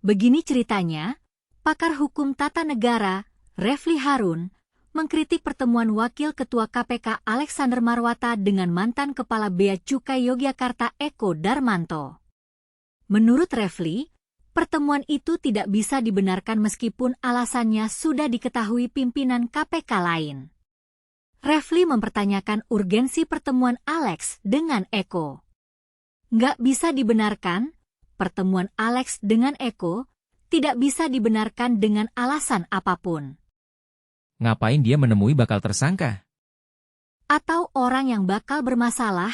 Begini ceritanya, pakar hukum tata negara, Refli Harun, mengkritik pertemuan Wakil Ketua KPK Alexander Marwata dengan mantan Kepala Bea Cukai Yogyakarta Eko Darmanto. Menurut Refli, pertemuan itu tidak bisa dibenarkan meskipun alasannya sudah diketahui pimpinan KPK lain. Refli mempertanyakan urgensi pertemuan Alex dengan Eko. Nggak bisa dibenarkan. Pertemuan Alex dengan Eko tidak bisa dibenarkan dengan alasan apapun. Ngapain dia menemui bakal tersangka? Atau orang yang bakal bermasalah,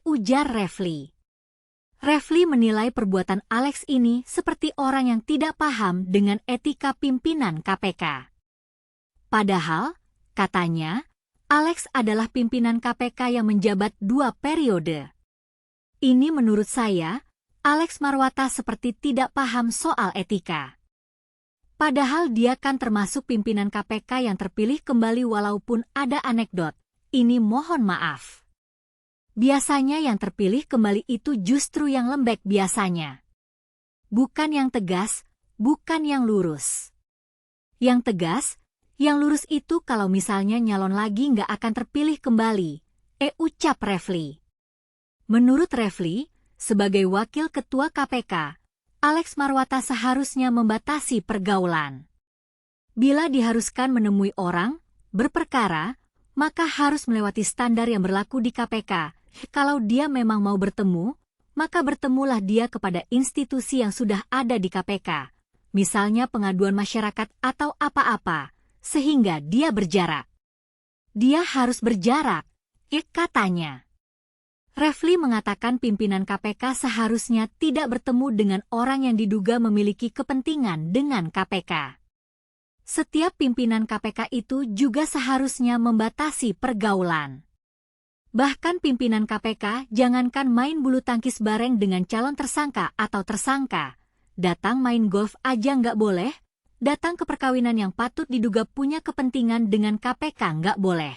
ujar Refli. Refli menilai perbuatan Alex ini seperti orang yang tidak paham dengan etika pimpinan KPK. Padahal, katanya, Alex adalah pimpinan KPK yang menjabat 2 periode. Ini menurut saya, Alex Marwata seperti tidak paham soal etika. Padahal dia kan termasuk pimpinan KPK yang terpilih kembali walaupun ada anekdot. Ini mohon maaf. Biasanya yang terpilih kembali itu justru yang lembek biasanya. Bukan yang tegas, bukan yang lurus. Yang tegas, yang lurus itu kalau misalnya nyalon lagi nggak akan terpilih kembali, ucap Refli. Menurut Refli, sebagai Wakil Ketua KPK, Alex Marwata seharusnya membatasi pergaulan. Bila diharuskan menemui orang, berperkara, maka harus melewati standar yang berlaku di KPK. Kalau dia memang mau bertemu, maka bertemulah dia kepada institusi yang sudah ada di KPK, misalnya pengaduan masyarakat atau apa-apa, sehingga dia berjarak. Dia harus berjarak, katanya. Refli mengatakan pimpinan KPK seharusnya tidak bertemu dengan orang yang diduga memiliki kepentingan dengan KPK. Setiap pimpinan KPK itu juga seharusnya membatasi pergaulan. Bahkan pimpinan KPK jangankan main bulu tangkis bareng dengan calon tersangka atau tersangka, datang main golf aja nggak boleh, datang ke perkawinan yang patut diduga punya kepentingan dengan KPK nggak boleh.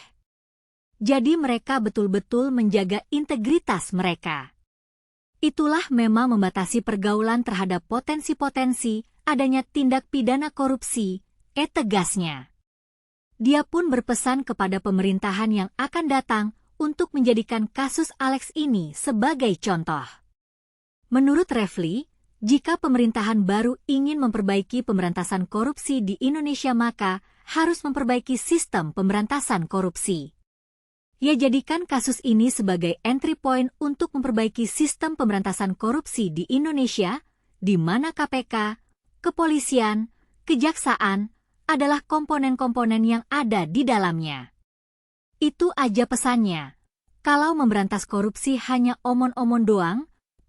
Jadi mereka betul-betul menjaga integritas mereka. Itulah memang membatasi pergaulan terhadap potensi-potensi adanya tindak pidana korupsi, tegasnya. Dia pun berpesan kepada pemerintahan yang akan datang untuk menjadikan kasus Alex ini sebagai contoh. Menurut Refli, jika pemerintahan baru ingin memperbaiki pemberantasan korupsi di Indonesia maka harus memperbaiki sistem pemberantasan korupsi. Ia jadikan kasus ini sebagai entry point untuk memperbaiki sistem pemberantasan korupsi di Indonesia, di mana KPK, kepolisian, kejaksaan adalah komponen-komponen yang ada di dalamnya. Itu aja pesannya. Kalau memberantas korupsi hanya omon-omon doang,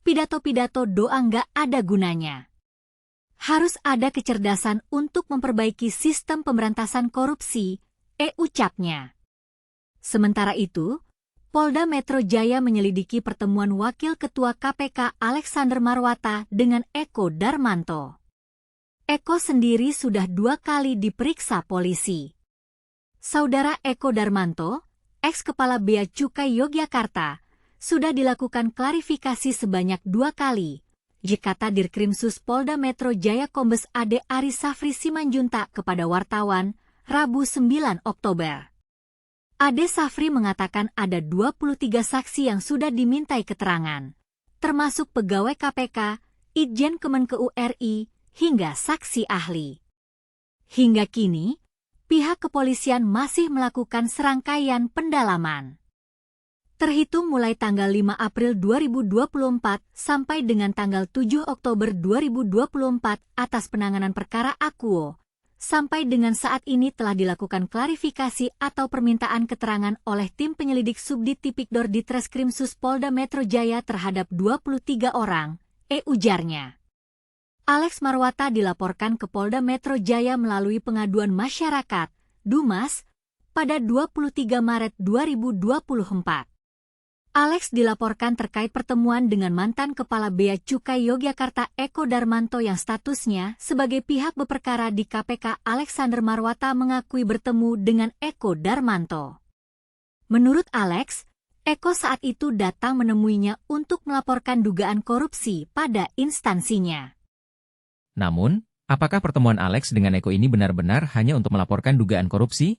pidato-pidato doang nggak ada gunanya. Harus ada kecerdasan untuk memperbaiki sistem pemberantasan korupsi, ucapnya. Sementara itu, Polda Metro Jaya menyelidiki pertemuan Wakil Ketua KPK Alexander Marwata dengan Eko Darmanto. Eko sendiri sudah 2 kali diperiksa polisi. Saudara Eko Darmanto, ex-kepala Bea Cukai Yogyakarta, sudah dilakukan klarifikasi sebanyak 2 kali, kata Dirkrimsus Polda Metro Jaya Kombes Ade Aris Safri Simanjuntak kepada wartawan, Rabu 9 Oktober. Ade Safri mengatakan ada 23 saksi yang sudah dimintai keterangan, termasuk pegawai KPK, Itjen Kemenkeu RI, hingga saksi ahli. Hingga kini, pihak kepolisian masih melakukan serangkaian pendalaman. Terhitung mulai tanggal 5 April 2024 sampai dengan tanggal 7 Oktober 2024 atas penanganan perkara Akuo, sampai dengan saat ini telah dilakukan klarifikasi atau permintaan keterangan oleh tim penyelidik Subdit Tipikdor Ditreskrimsus Polda Metro Jaya terhadap 23 orang, ujarnya. Alex Marwata dilaporkan ke Polda Metro Jaya melalui pengaduan masyarakat, Dumas, pada 23 Maret 2024. Alex dilaporkan terkait pertemuan dengan mantan Kepala Bea Cukai Yogyakarta Eko Darmanto yang statusnya sebagai pihak berperkara di KPK. Alexander Marwata mengakui bertemu dengan Eko Darmanto. Menurut Alex, Eko saat itu datang menemuinya untuk melaporkan dugaan korupsi pada instansinya. Namun, apakah pertemuan Alex dengan Eko ini benar-benar hanya untuk melaporkan dugaan korupsi?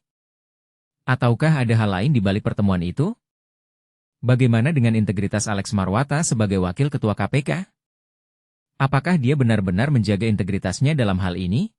Ataukah ada hal lain di balik pertemuan itu? Bagaimana dengan integritas Alex Marwata sebagai wakil ketua KPK? Apakah dia benar-benar menjaga integritasnya dalam hal ini?